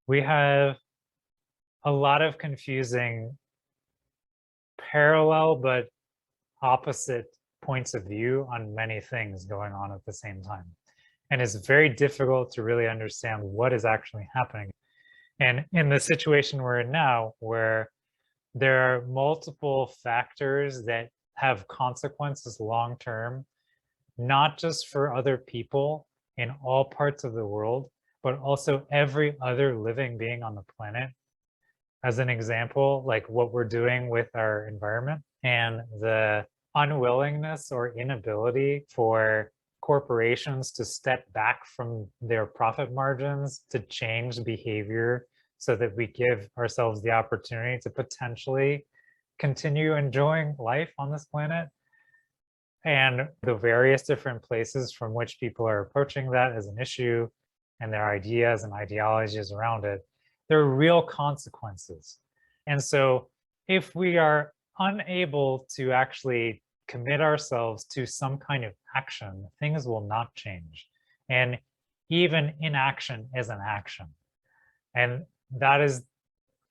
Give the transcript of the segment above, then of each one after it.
We have a lot of confusing parallel but opposite points of view on many things going on at the same time. And it's very difficult to really understand what is actually happening. And in the situation we're in now, where there are multiple factors that have consequences long term, not just for other people in all parts of the world, but also every other living being on the planet. As an example, like what we're doing with our environment and the unwillingness or inability for corporations to step back from their profit margins to change behavior so that we give ourselves the opportunity to potentially continue enjoying life on this planet, and the various different places from which people are approaching that as an issue and their ideas and ideologies around it. There are real consequences. And so if we are unable to actually commit ourselves to some kind of action, things will not change. And even inaction is an action. And that is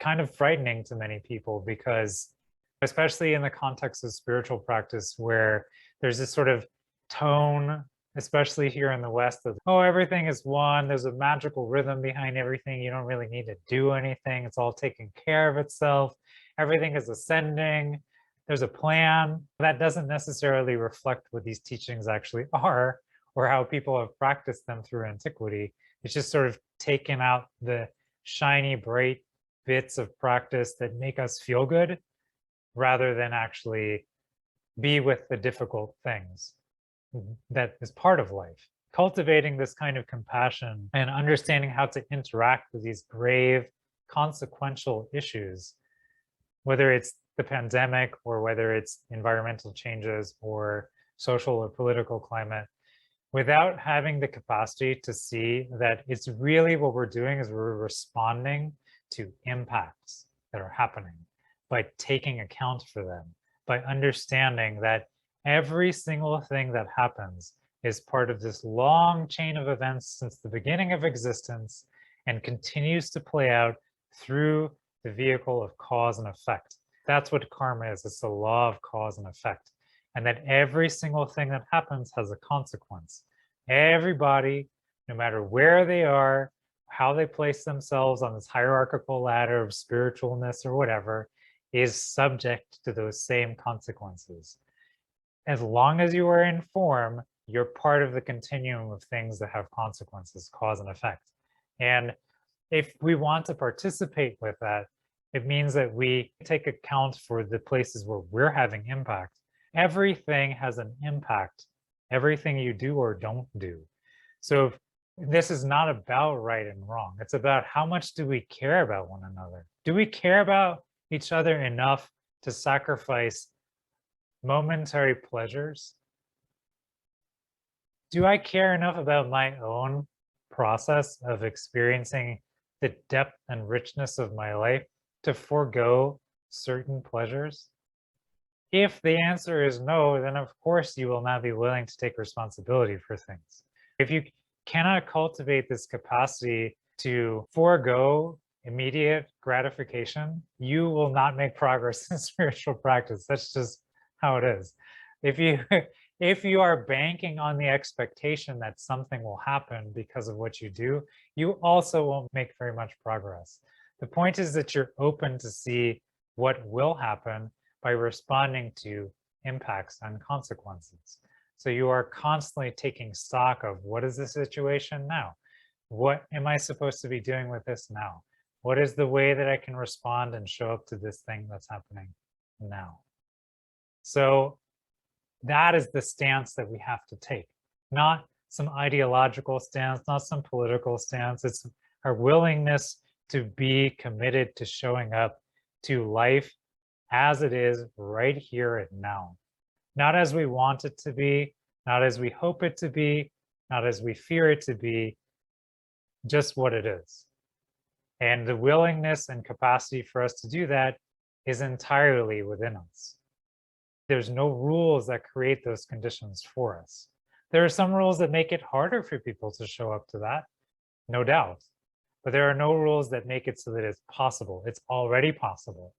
kind of frightening to many people, because especially in the context of spiritual practice, where there's this sort of tone, especially here in the West, of, oh, everything is one, there's a magical rhythm behind everything, you don't really need to do anything, it's all taking care of itself, everything is ascending, there's a plan. That doesn't necessarily reflect what these teachings actually are or how people have practiced them through antiquity. It's just sort of taken out the shiny, bright bits of practice that make us feel good, rather than actually be with the difficult things that is part of life. Cultivating this kind of compassion and understanding how to interact with these grave, consequential issues, whether it's the pandemic or whether it's environmental changes or social or political climate, without having the capacity to see that it's really what we're doing is we're responding to impacts that are happening by taking account for them, by understanding that every single thing that happens is part of this long chain of events since the beginning of existence and continues to play out through the vehicle of cause and effect. That's what karma is. It's the law of cause and effect. And that every single thing that happens has a consequence. Everybody, no matter where they are, how they place themselves on this hierarchical ladder of spiritualness or whatever, is subject to those same consequences. As long as you are in form, you're part of the continuum of things that have consequences, cause and effect. And if we want to participate with that, it means that we take account for the places where we're having impact. Everything has an impact, everything you do or don't do. So this is not about right and wrong. It's about how much do we care about one another? Do we care about each other enough to sacrifice momentary pleasures? Do I care enough about my own process of experiencing the depth and richness of my life to forego certain pleasures? If the answer is no, then of course you will not be willing to take responsibility for things. If you cannot cultivate this capacity to forego immediate gratification, you will not make progress in spiritual practice. That's just how it is. If you are banking on the expectation that something will happen because of what you do, you also won't make very much progress. The point is that you're open to see what will happen by responding to impacts and consequences. So you are constantly taking stock of, what is the situation now? What am I supposed to be doing with this now? What is the way that I can respond and show up to this thing that's happening now? So that is the stance that we have to take, not some ideological stance, not some political stance. It's our willingness to be committed to showing up to life as it is right here and now. Not as we want it to be, not as we hope it to be, not as we fear it to be, just what it is. And the willingness and capacity for us to do that is entirely within us. There's no rules that create those conditions for us. There are some rules that make it harder for people to show up to that, no doubt. but there are no rules that make it so that it's possible. It's already possible.